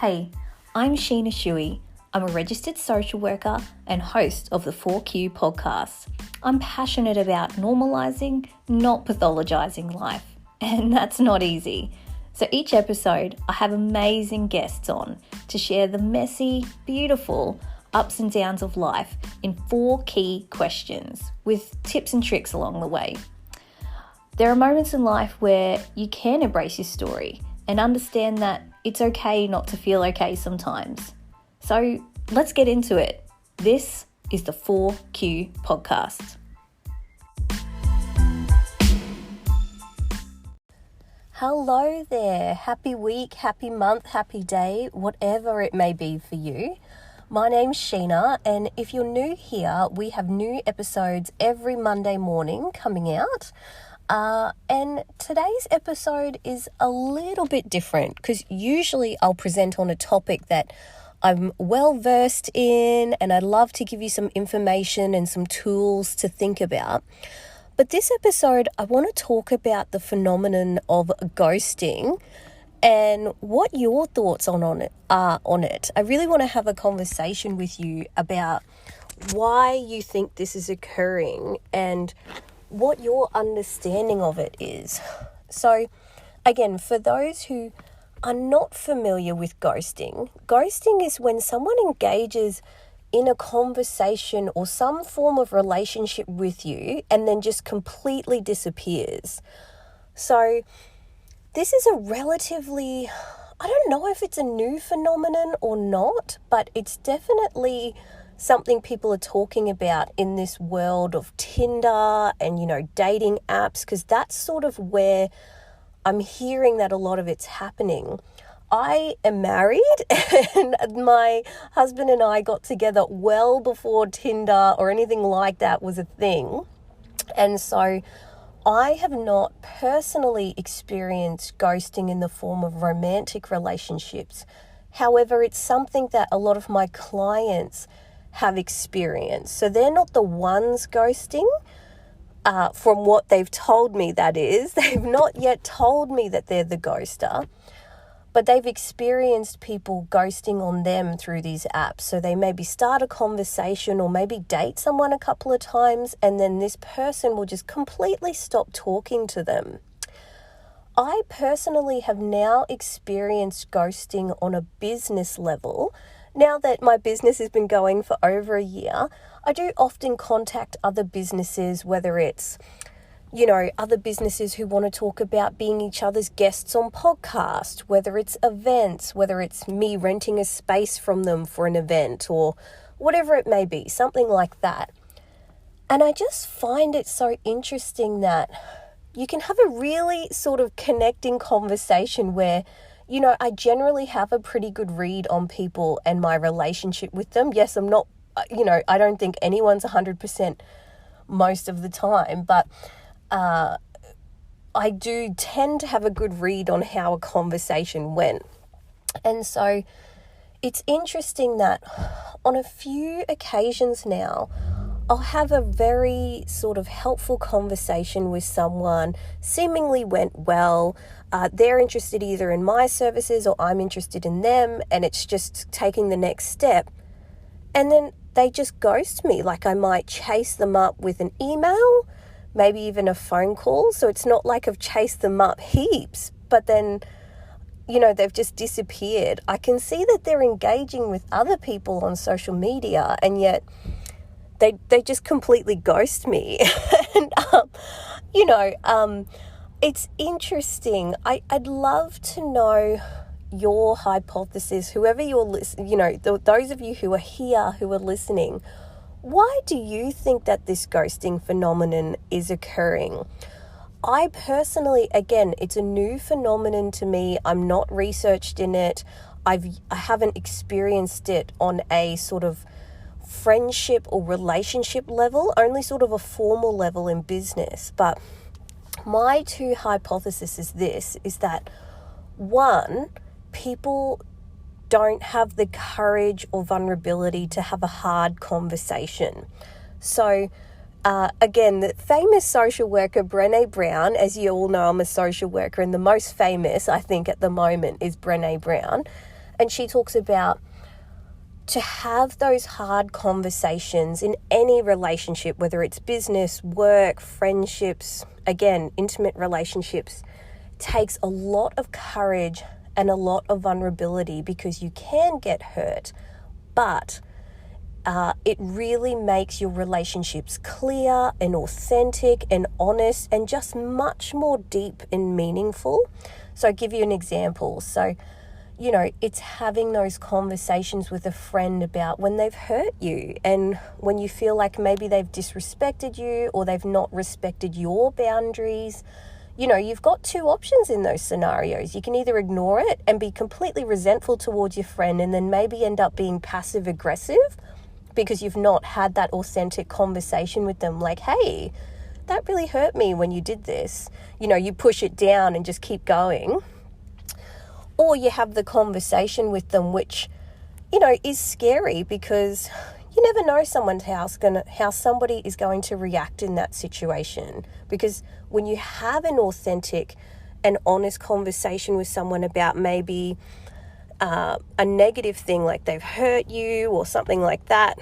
Hey, I'm Sheena Shuey. I'm a registered social worker and host of the 4Q podcast. I'm passionate about normalising, not pathologising life, and that's not easy. So each episode, I have amazing guests on to share the messy, beautiful ups and downs of life in 4 key questions with tips and tricks along the way. There are moments in life where you can embrace your story and understand that it's okay not to feel okay sometimes. So let's get into it. This is the 4Q podcast. Hello there. Happy week, happy month, happy day, whatever it may be for you. My name's Sheena, and if you're new here, we have new episodes every Monday morning coming out. And today's episode is a little bit different because usually I'll present on a topic that I'm well versed in and I'd love to give you some information and some tools to think about. But this episode, I want to talk about the phenomenon of ghosting and what your thoughts are on it. I really want to have a conversation with you about why you think this is occurring and what your understanding of it is. So, again, for those who are not familiar with ghosting is when someone engages in a conversation or some form of relationship with you and then just completely disappears. So, this is a relatively, I don't know if it's a new phenomenon or not, but it's definitely something people are talking about in this world of Tinder and, dating apps, because that's sort of where I'm hearing that a lot of it's happening. I am married and my husband and I got together well before Tinder or anything like that was a thing. And so I have not personally experienced ghosting in the form of romantic relationships. However, it's something that a lot of my clients have experienced. So they're not the ones ghosting, from what they've told me, that is. They've not yet told me that they're the ghoster, but they've experienced people ghosting on them through these apps. So they maybe start a conversation or maybe date someone a couple of times, and then this person will just completely stop talking to them. I personally have now experienced ghosting on a business level. Now that my business has been going for over a year, I do often contact other businesses, whether it's, other businesses who want to talk about being each other's guests on podcasts, whether it's events, whether it's me renting a space from them for an event or whatever it may be, something like that. And I just find it so interesting that you can have a really sort of connecting conversation where I generally have a pretty good read on people and my relationship with them. Yes, I'm not, I don't think anyone's 100% most of the time, but I do tend to have a good read on how a conversation went. And so it's interesting that on a few occasions now, I'll have a very sort of helpful conversation with someone, seemingly went well. They're interested either in my services or I'm interested in them, and it's just taking the next step. And then they just ghost me. Like I might chase them up with an email, maybe even a phone call. So it's not like I've chased them up heaps, but then, they've just disappeared. I can see that they're engaging with other people on social media, and yet they just completely ghost me. And, it's interesting. I'd love to know your hypothesis, whoever you're listening, those of you who are here, who are listening. Why do you think that this ghosting phenomenon is occurring? I personally, again, it's a new phenomenon to me. I'm not researched in it. I haven't experienced it on a sort of friendship or relationship level, only sort of a formal level in business. But my two hypotheses is that, one, people don't have the courage or vulnerability to have a hard conversation. So, again, the famous social worker Brené Brown, as you all know, I'm a social worker, and the most famous, I think, at the moment is Brené Brown. And she talks about to have those hard conversations in any relationship, whether it's business, work, friendships, again, intimate relationships, takes a lot of courage and a lot of vulnerability, because you can get hurt, but it really makes your relationships clear and authentic and honest and just much more deep and meaningful. So I'll give you an example. So, you know, it's having those conversations with a friend about when they've hurt you and when you feel like maybe they've disrespected you or they've not respected your boundaries. You know, you've got two options in those scenarios. You can either ignore it and be completely resentful towards your friend and then maybe end up being passive aggressive because you've not had that authentic conversation with them, like, hey, that really hurt me when you did this. You know, you push it down and just keep going. Or you have the conversation with them, which, you know, is scary because you never know how somebody is going to react in that situation. Because when you have an authentic and honest conversation with someone about maybe a negative thing, like they've hurt you or something like that,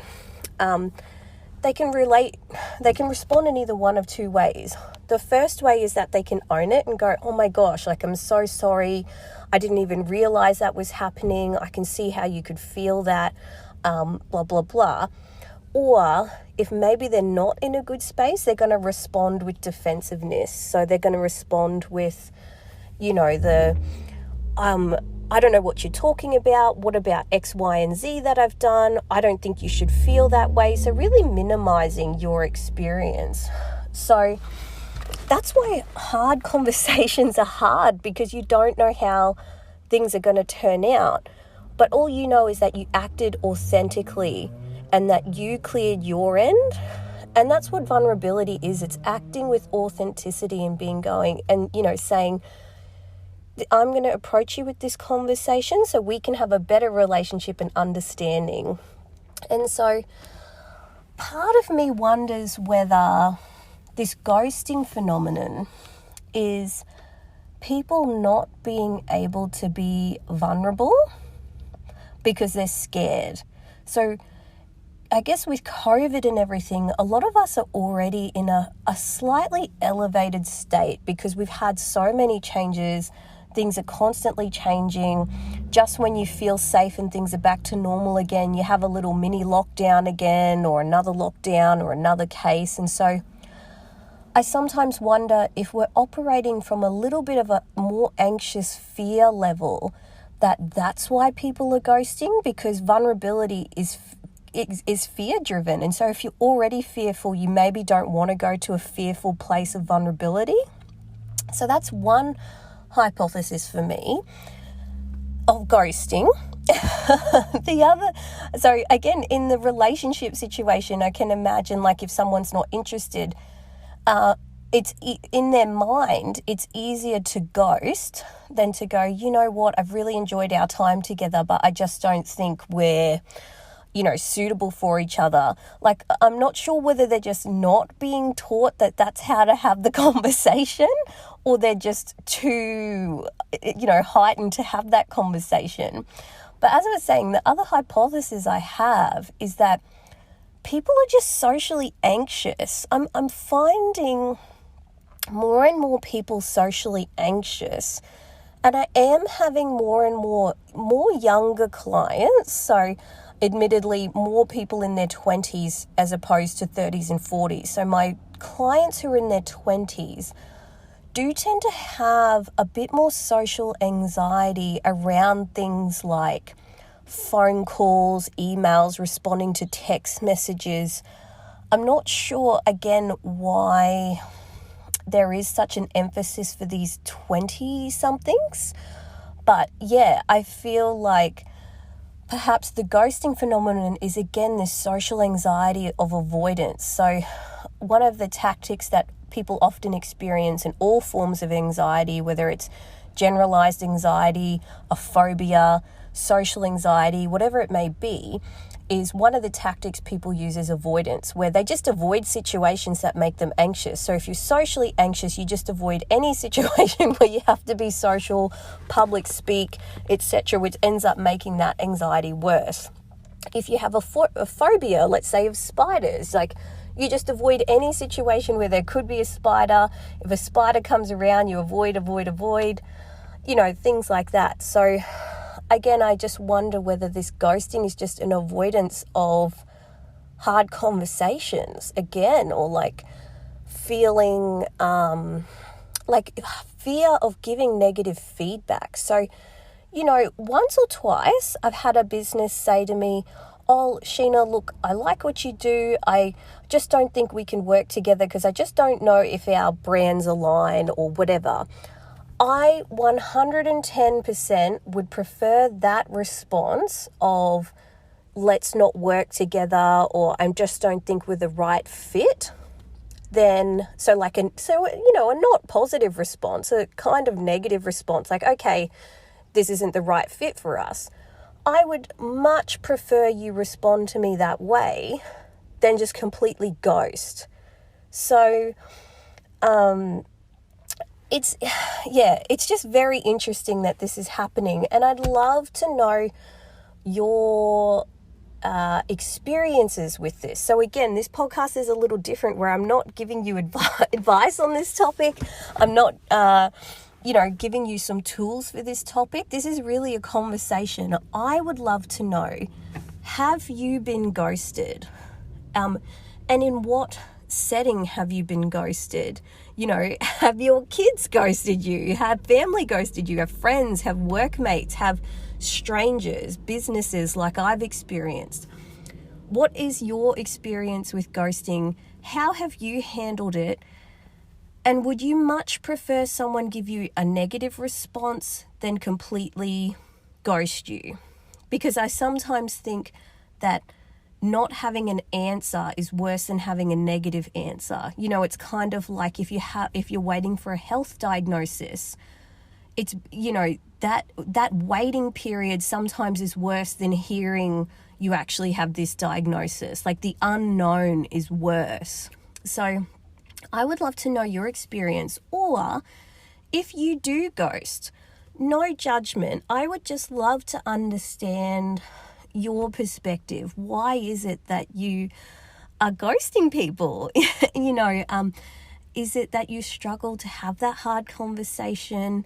they can respond in either one of two ways. The first way is that they can own it and go, oh my gosh, like, I'm so sorry. I didn't even realize that was happening. I can see how you could feel that, blah, blah, blah. Or if maybe they're not in a good space, they're going to respond with defensiveness. So they're going to respond with, you know, I don't know what you're talking about. What about X, Y, and Z that I've done? I don't think you should feel that way. So really minimizing your experience. So that's why hard conversations are hard, because you don't know how things are going to turn out. But all you know is that you acted authentically and that you cleared your end. And that's what vulnerability is. It's acting with authenticity and saying, I'm going to approach you with this conversation so we can have a better relationship and understanding. And so part of me wonders whether this ghosting phenomenon is people not being able to be vulnerable because they're scared. So I guess with COVID and everything, a lot of us are already in a slightly elevated state because we've had so many changes. Things are constantly changing. Just when you feel safe and things are back to normal again, you have a little mini lockdown again, or another lockdown, or another case. And so I sometimes wonder if we're operating from a little bit of a more anxious fear level, that's why people are ghosting, because vulnerability is fear driven. And so if you're already fearful, you maybe don't want to go to a fearful place of vulnerability. So that's one hypothesis for me of ghosting. The other, so again, in the relationship situation, I can imagine, like, if someone's not interested, it's in their mind, it's easier to ghost than to go, you know what, I've really enjoyed our time together, but I just don't think we're, suitable for each other. Like, I'm not sure whether they're just not being taught that that's how to have the conversation, or they're just too, heightened to have that conversation. But as I was saying, the other hypothesis I have is that people are just socially anxious. I'm finding more and more people socially anxious, and I am having more and more younger clients. So admittedly, more people in their 20s as opposed to 30s and 40s. So my clients who are in their 20s do tend to have a bit more social anxiety around things like phone calls, emails, responding to text messages. I'm not sure, again, why there is such an emphasis for these 20-somethings. But yeah, I feel like perhaps the ghosting phenomenon is, again, this social anxiety of avoidance. So one of the tactics that people often experience in all forms of anxiety, whether it's generalized anxiety, a phobia, social anxiety, whatever it may be, is one of the tactics people use is avoidance, where they just avoid situations that make them anxious. So if you're socially anxious, you just avoid any situation where you have to be social, public speak, etc., which ends up making that anxiety worse. If you have a phobia, let's say of spiders, like you just avoid any situation where there could be a spider. If a spider comes around, you avoid, things like that. So again, I just wonder whether this ghosting is just an avoidance of hard conversations again, or like feeling like fear of giving negative feedback. So, once or twice I've had a business say to me, "Oh, Sheena, look, I like what you do. I just don't think we can work together because I just don't know if our brands align," or whatever. I 110% would prefer that response of "let's not work together," or "I just don't think we're the right fit," than a not positive response, a kind of negative response, like, "Okay, this isn't the right fit for us." I would much prefer you respond to me that way than just completely ghost. So, it's just very interesting that this is happening, and I'd love to know your experiences with this. So again, this podcast is a little different, where I'm not giving you advice on this topic. I'm not giving you some tools for this topic. This is really a conversation. I would love to know, have you been ghosted? And in what setting have you been ghosted? Have your kids ghosted you? Have family ghosted you? Have friends? Have workmates? Have strangers? Businesses like I've experienced? What is your experience with ghosting? How have you handled it? And would you much prefer someone give you a negative response than completely ghost you? Because I sometimes think that not having an answer is worse than having a negative answer. It's kind of like if you're waiting for a health diagnosis, it's, that waiting period sometimes is worse than hearing you actually have this diagnosis. Like the unknown is worse. So I would love to know your experience, or if you do ghost, no judgment. I would just love to understand your perspective. Why is it that you are ghosting people? Is it that you struggle to have that hard conversation?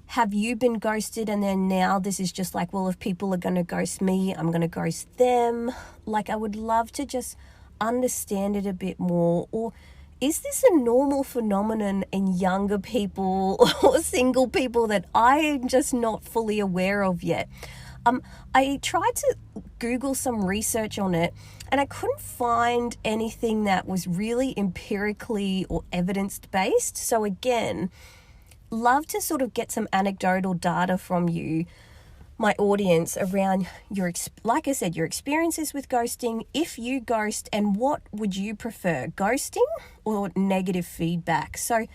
Have you been ghosted and then now this is just like, well, if people are going to ghost me, I'm going to ghost them? Like, I would love to just understand it a bit more. Or is this a normal phenomenon in younger people or single people that I'm just not fully aware of yet? I tried to Google some research on it, and I couldn't find anything that was really empirically or evidence-based. So again, love to sort of get some anecdotal data from you, my audience, around your experiences with ghosting, if you ghost, and what would you prefer, ghosting or negative feedback? So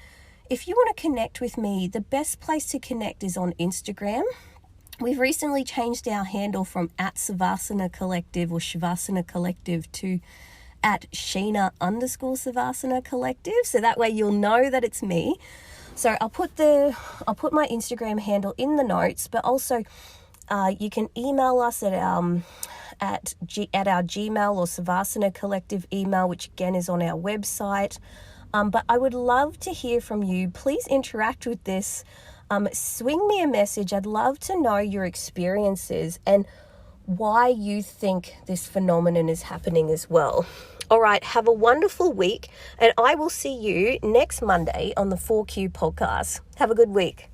if you want to connect with me, the best place to connect is on Instagram. We've recently changed our handle from @Savasana Collective or Shavasana Collective to @Sheena_Savasana Collective. So that way you'll know that it's me. So I'll put my Instagram handle in the notes, but also you can email us at our Gmail or Savasana Collective email, which again is on our website. But I would love to hear from you. Please interact with this. Swing me a message. I'd love to know your experiences and why you think this phenomenon is happening as well. All right, have a wonderful week, and I will see you next Monday on the 4Q podcast. Have a good week.